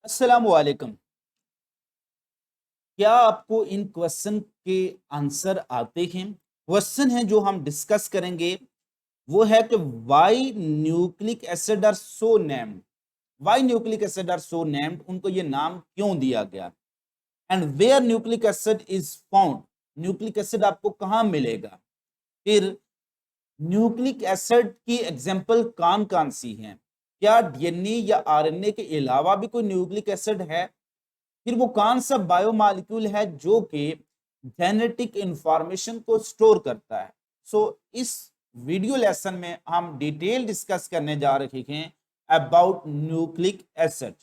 अस्सलामुअलैकुम। क्या आपको इन क्वेश्चन के आंसर आते हैं? क्वेश्चन है जो हम डिस्कस करेंगे वो है कि why nucleic acid are so named. Why nucleic acid are so named, उनको ये नाम क्यों दिया गया? And where nucleic acid is found, nucleic acid आपको कहां मिलेगा? फिर न्यूक्लिक एसिड की एग्जांपल कौन कौन सी हैं? क्या डीएनए या आरएनए के अलावा भी कोई न्यूक्लिक एसिड है? फिर वो कौन सा बायोमॉलिक्यूल है जो कि जेनेटिक इंफॉर्मेशन को स्टोर करता है? इस वीडियो लेसन में हम डिटेल डिस्कस करने जा रहे हैं about nucleic acid.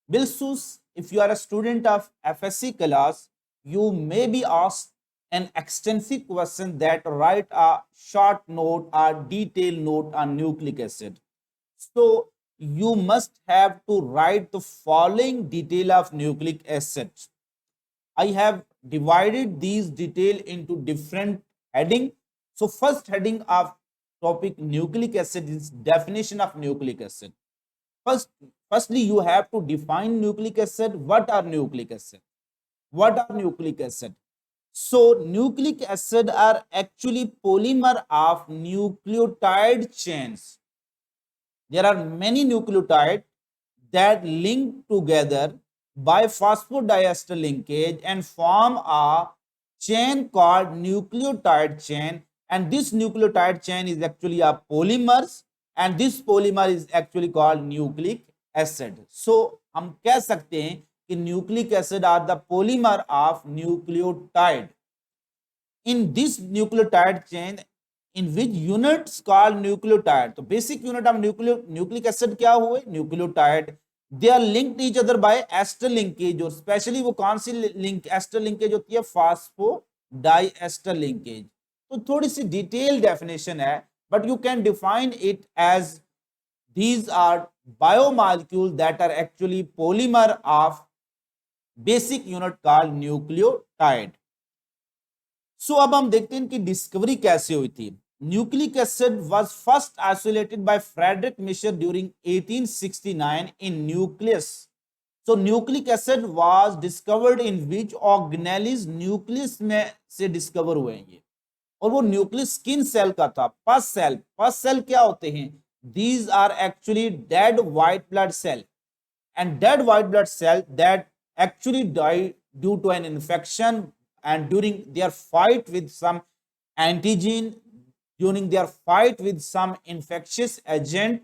Bilsus, if you are a student of FSC class, you may be asked an extensive question that write a short note or detailed note on nucleic acid. So you must have to write the following detail of nucleic acid. I have divided these detail into different heading. So first heading of topic nucleic acid is definition of nucleic acid. First, firstly, you have to define nucleic acid. What are nucleic acid? What are nucleic acid? So, nucleic acid are actually polymer of nucleotide chains. There are many nucleotides that link together by phosphodiester linkage and form a chain called nucleotide chain, and this nucleotide chain is actually a polymers, and this polymer is actually called nucleic acid. So हम कह सकते हैं कि nucleic acid are the polymer of nucleotide. In this nucleotide chain, in which units called nucleotide, तो basic unit of nucleic acid क्या हुए? nucleotide. They are linked each other by ester linkage, और specially वो कौन सी link ester linkage होती है? Phosphodiester linkage. तो थोड़ी सी डिटेल डेफिनेशन है, but you can define it as these are biomolecules that are actually polymer of basic unit called nucleotide. अब हम देखते हैं कि डिस्कवरी कैसे हुई थी। Nucleic acid was first isolated by Friedrich Miescher during 1869 in nucleus. Nucleic acid was discovered in which organelles, nucleus में से डिस्कवर हुए हैं ये, और वो न्यूक्लियस किन सेल का था? पस सेल। पस सेल क्या होते हैं? These are actually dead white blood cell, and dead white blood cell that actually die due to an infection and during their fight with some antigen, during their fight with some infectious agent,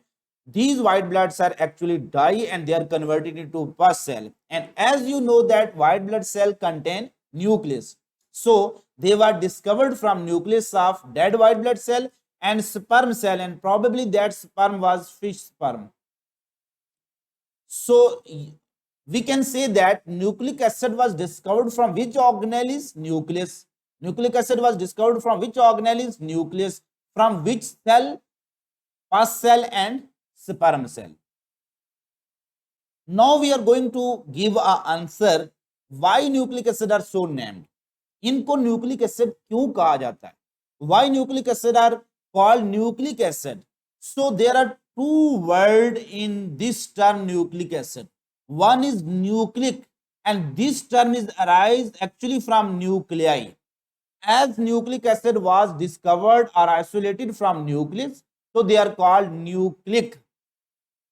these white bloods are actually die and they are converted into pus cell. And as you know that white blood cell contain nucleus, so they were discovered from nucleus of dead white blood cell and sperm cell, and probably that sperm was fish sperm. So we can say that nucleic acid was discovered from which organelles? Nucleus. Nucleic acid was discovered from which organelles? Nucleus. From which cell? Pus cell and sperm cell. Now we are going to give a answer why nucleic acid are so named. इनको nucleic acid क्यों कहा जाता है? Why nucleic acid are called nucleic acid? So there are two words in this term nucleic acid. One is nucleic, and this term is arise actually from nuclei. As nucleic acid was discovered or isolated from nucleus, so they are called nucleic.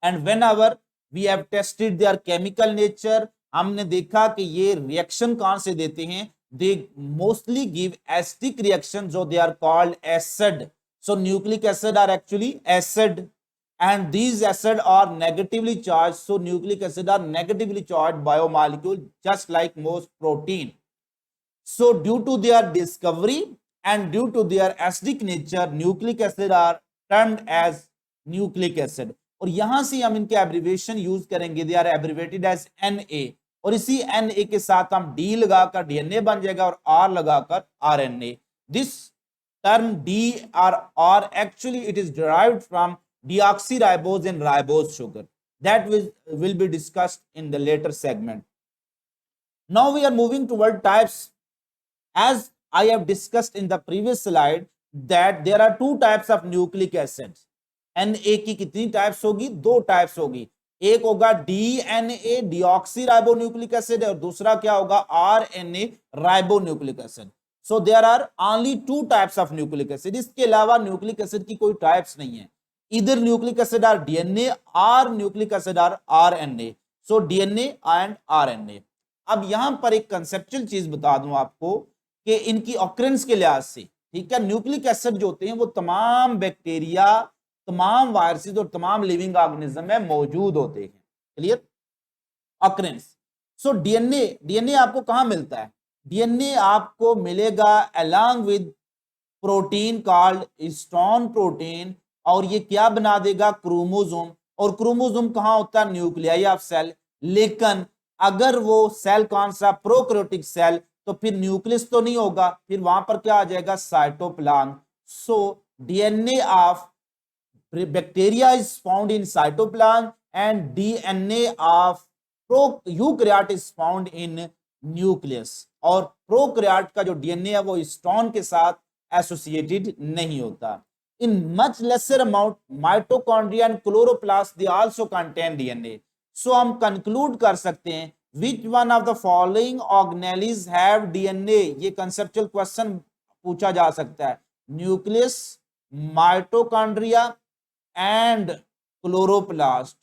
And whenever we have tested their chemical nature, हमने देखा कि ये reaction कौन से देते हैं? They mostly give acidic reactions, so they are called acid. So nucleic acid are actually acid, and these acid are negatively charged. So nucleic acid are negatively charged biomolecule, just like most protein. So due to their discovery and due to their acidic nature, nucleic acid are termed as nucleic acid. और यहां से हम इनके abbreviation use करेंगे, they are abbreviated as Na, और इसी Na के साथ हम D लगाकर DNA बन जाएगा और R लगाकर RNA. This term D or R actually it is derived from deoxyribose and ribose sugar. That will be discussed in the later segment. Now we are moving toward types. As I have discussed in the previous slide that there are two types of nucleic acids. Na की कितनी types होगी? दो types होगी. एक होगा DNA deoxy ribo nucleic acid और दूसरा क्या होगा RNA ribo nucleic acid. So there are only two types of nucleic acid, इसके अलावा न्यूक्लिक एसिड की कोई टाइप्स नहीं है। इधर न्यूक्लिक एसिड आर डीएनए और nucleic acid are RNA. So DNA and RNA. अब यहां पर एक कंसेप्चुअल चीज बता दूं आपको कि इनकी ऑकरेंस के लिहाज से, ठीक है, न्यूक्लिक एसिड जो होते हैं वो तमाम बैक्टीरिया, तमाम वायरसेस और तमाम लिविंग ऑर्गेनिज्म में मौजूद होते हैं। Clear? Occurrence. So DNA, DNA आपको कहां मिलता है? डीएनए आपको मिलेगा along with protein called histone protein, और ये क्या बना देगा? क्रोमोसोम। और क्रोमोसोम कहां होता है? Nuclei of cell. लेकिन अगर वो सेल कौन सा? प्रोकैरियोटिक सेल, तो फिर न्यूक्लियस तो नहीं होगा, फिर वहां पर क्या आ जाएगा? Cytoplasm. So DNA of bacteria is found in cytoplasm and DNA of eukaryote is found in nucleus। और प्रोकैरियोट का जो डीएनए है वो हिस्टोन के साथ एसोसिएटेड नहीं होता। In much lesser amount mitochondria and chloroplast they also contain DNA. So हम कंक्लूड कर सकते हैं which one of the following organelles have DNA. ये कंसेप्चुअल क्वेश्चन पूछा जा सकता है। Nucleus, mitochondria and chloroplast.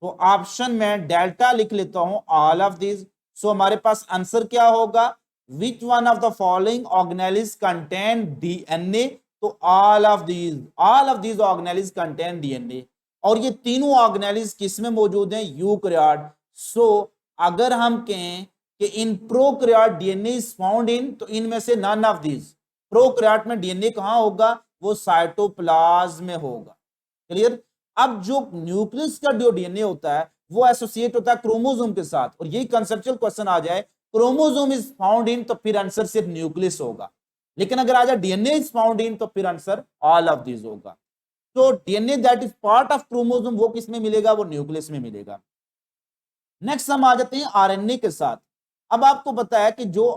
तो ऑप्शन में डेल्टा लिख लेता हूं, ऑल ऑफ दिस। सो हमारे पास आंसर क्या होगा? Which one of the following organelles contain DNA? तो all of these organelles contain DNA. और ये तीनों ऑर्गेनेलिज किस में मौजूद हैं? यूकैरियोट। सो अगर हम कहें कि in prokaryote DNA is found in, तो इनमें से नन ऑफ दीज। प्रोकैरियोट में डीएनए कहां होगा? वो साइटोप्लाज्म में होगा। क्लियर? अब जो न्यूक्लियस का जो डीएनए होता है वो एसोसिएट होता है क्रोमोसोम के साथ, और यही कंसेप्चुअल क्वेश्चन आ जाए क्रोमोसोम इज फाउंड इन, तो फिर आंसर सिर्फ न्यूक्लियस होगा। लेकिन अगर आ जाए डीएनए इज फाउंड इन, तो फिर आंसर ऑल ऑफ दिस होगा। तो DNA that is part of chromosome वो किस में मिलेगा? वो न्यूक्लियस में मिलेगा। नेक्स्ट हम आ जाते हैं आरएनए के साथ। अब आपको पता है कि जो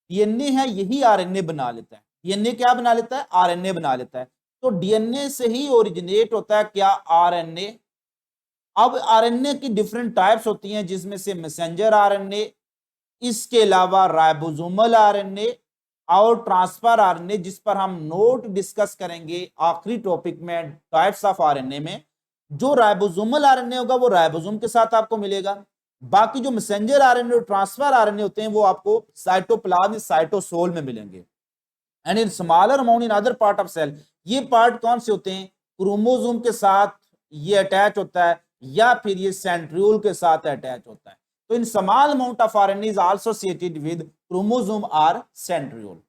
डीएनए है यही आरएनए बना लेता है। डीएनए क्या बना लेता है? आरएनए बना लेता है। तो डीएनए से ही ओरिजिनेट होता है क्या? आरएनए। अब आरएनए की डिफरेंट टाइप्स होती हैं, जिसमें से मैसेंजर आरएनए, इसके अलावा राइबोसोमल आरएनए और ट्रांसफर आरएनए, जिस पर हम नोट डिस्कस करेंगे आखिरी टॉपिक में टाइप्स ऑफ आरएनए में। जो राइबोसोमल आरएनए होगा वो राइबोसोम के साथ आपको मिलेगा। बाकी जो मैसेंजर आरएनए और ट्रांसफर आरएनए होते हैं वो आपको साइटोप्लाज्म, साइटोसोल में मिलेंगे। And in smaller amount in other part of cell. ये पार्ट कौन से होते हैं? क्रोमोसोम के साथ ये अटैच होता है, या फिर ये सेंट्रियोल के साथ अटैच होता है। तो in small amount of RNA is also associated with chromosome और सेंट्रियोल।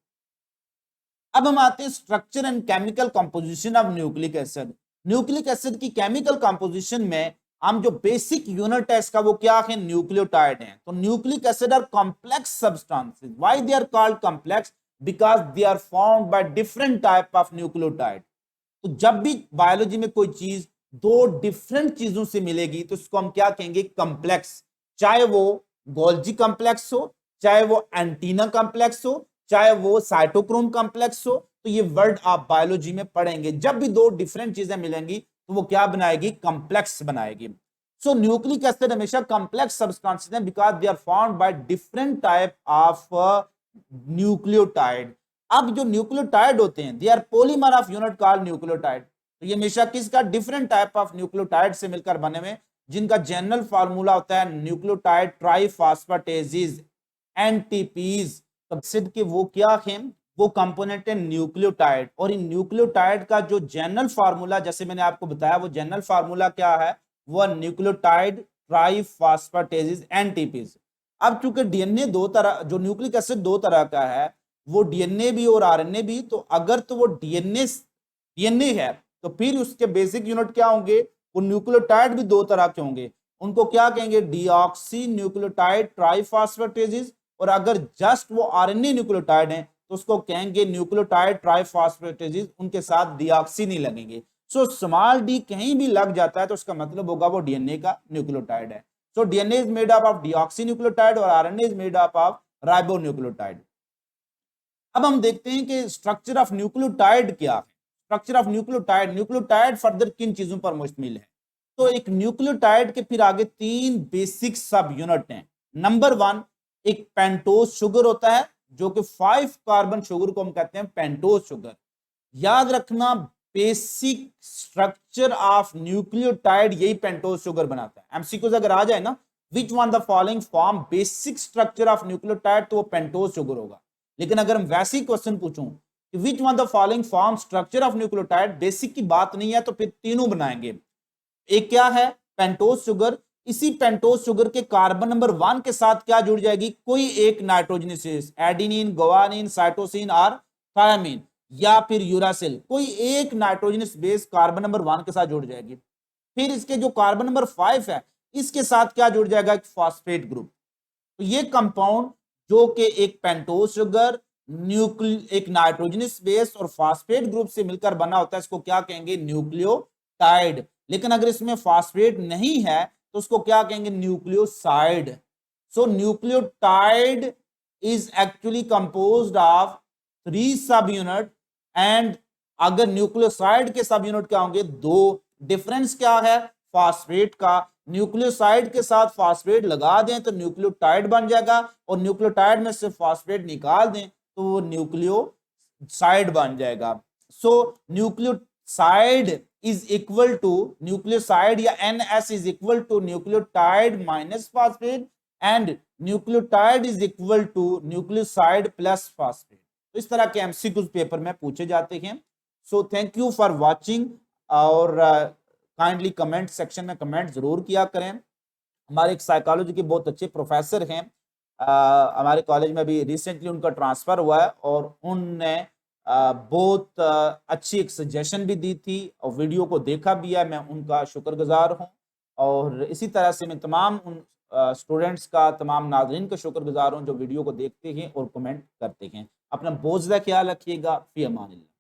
अब हम आते हैं structure and chemical composition of nucleic acid. Nucleic acid की केमिकल कंपोजिशन में हम जो बेसिक यूनिट है इसका वो क्या है? न्यूक्लियोटाइड है। तो nucleic acid are complex substances. Why they are called complex? Because they are formed by different type of nucleotide. तो जब भी बायोलॉजी में कोई चीज दो डिफरेंट चीजों से मिलेगी तो उसको हम क्या कहेंगे? कॉम्प्लेक्स। चाहे वो गोल्जी कॉम्प्लेक्स हो, चाहे वो एंटीना कॉम्प्लेक्स हो, चाहे वो साइटोक्रोम कॉम्प्लेक्स हो, तो ये वर्ड आप बायोलॉजी में पढ़ेंगे। जब भी दो डिफरेंट चीजें मिलेंगी तो वो क्या बनाएगी? कॉम्प्लेक्स बनाएगी। सो न्यूक्लिक एसिड हमेशा कॉम्प्लेक्स सब्सटेंसेस हैं because they are formed by different type of nucleotide. अब जो न्यूक्लियोटाइड होते हैं they are polymer of unit called nucleotide. तो ये हमेशा किसका? डिफरेंट टाइप ऑफ न्यूक्लियोटाइड से मिलकर बने हुए, जिनका जनरल फार्मूला होता है न्यूक्लियोटाइड ट्राइफॉस्फेटेजेस, एनटीपीज। एसिड के वो क्या है? वो कंपोनेंट है न्यूक्लियोटाइड। और इन न्यूक्लियोटाइड का जो जनरल फार्मूला, जैसे मैंने आपको बताया, वो जनरल फार्मूला क्या है? वो न्यूक्लियोटाइड ट्राइफॉस्फेटेजेस, एनटीपीज। अब चूंकि डीएनए दो तरह, जो न्यूक्लिक एसिड दो तरह का है, वो डीएनए भी और आरएनए भी। तो अगर तो वो डीएनए है तो फिर उसके बेसिक यूनिट क्या होंगे? वो न्यूक्लियोटाइड भी दो तरह के होंगे। उनको क्या कहेंगे? Deoxy nucleotide triphosphatases. और अगर जस्ट वो आरएनए न्यूक्लियोटाइड है तो उसको कहेंगे न्यूक्लियोटाइड ट्राइफॉस्फेटेजेस, उनके साथ डीऑक्सी नहीं लगेंगे। सो स्मॉल डी कहीं भी लग जाता है तो उसका मतलब होगा वो डीएनए का न्यूक्लियोटाइड है। So DNA is made up of deoxynucleotide और RNA is made up of ribonucleotide। अब हम देखते हैं कि स्ट्रक्चर ऑफ न्यूक्लियोटाइड क्या है। Structure of nucleotide, nucleotide further किन चीजों पर मुश्तमिल है? तो एक न्यूक्लियोटाइड के फिर आगे 3 बेसिक सब यूनिट हैं। नंबर 1 एक पेंटोज शुगर होता है, जो कि 5 कार्बन शुगर को हम कहते हैं पेंटोज शुगर। याद रखना बेसिक स्ट्रक्चर ऑफ न्यूक्लियोटाइड यही पेंटोज शुगर बनाता है। एमसीक्यूज अगर आ जाए ना, which one the following form basic structure of nucleotide, तो वो पेंटोज शुगर होगा। लेकिन अगर हम वैसे ही क्वेश्चन पूछूं कि which one the following form structure of nucleotide, basic की बात नहीं है तो फिर तीनों बनाएंगे। एक क्या है, पेंटोज शुगर। इसी पेंटोज शुगर के कार्बन नंबर 1 के साथ क्या जुड़ जाएगी, कोई एक nitrogenous base, adenine, guanine, cytosine और थायामीन या फिर यूरासिल, कोई एक नाइट्रोजनस बेस कार्बन नंबर 1 के साथ जुड़ जाएगी। फिर इसके जो कार्बन नंबर 5 है, इसके साथ क्या जुड़ जाएगा, एक फॉस्फेट ग्रुप। तो ये कंपाउंड जो कि एक पेंटोज शुगर, एक नाइट्रोजनस बेस और फॉस्फेट ग्रुप से मिलकर बना होता है, इसको क्या कहेंगे, न्यूक्लियोटाइड। लेकिन अगर इसमें फॉस्फेट नहीं है तो उसको क्या कहेंगे, nucleoside. So nucleotide is actually composed of 3 सब यूनिट, एंड अगर न्यूक्लियोसाइड के सब यूनिट क्या होंगे, 2। डिफरेंस क्या है, फॉस्फेट का। न्यूक्लियोसाइड के साथ फॉस्फेट लगा दें तो न्यूक्लियोटाइड बन जाएगा, और न्यूक्लियोटाइड में से फॉस्फेट निकाल दें तो वो न्यूक्लियोसाइड बन जाएगा। So nucleoside is equal to, nucleoside या NS is equal to nucleotide minus phosphate, and nucleotide is equal to nucleoside plus phosphate. तो इस तरह के एमसीक्यूज पेपर में पूछे जाते हैं। So thank you for watching, और काइंडली कमेंट सेक्शन में कमेंट जरूर किया करें। हमारे एक साइकोलॉजी के बहुत अच्छे प्रोफेसर हैं, हमारे कॉलेज में भी रिसेंटली उनका ट्रांसफर हुआ है, और उनने बहुत अच्छी एक सजेशन भी दी थी और वीडियो को देखा भी है। मैं उनका शुक्रगुजार हूं, और इसी तरह से मैं तमाम उन स्टूडेंट्स का, तमाम नाज़रीन का शुक्रगुजार हूं जो वीडियो को देखते हैं और कमेंट करते हैं। अपना बहुत ज़्यादा ख्याल रखिएगा। फी अमान अल्लाह।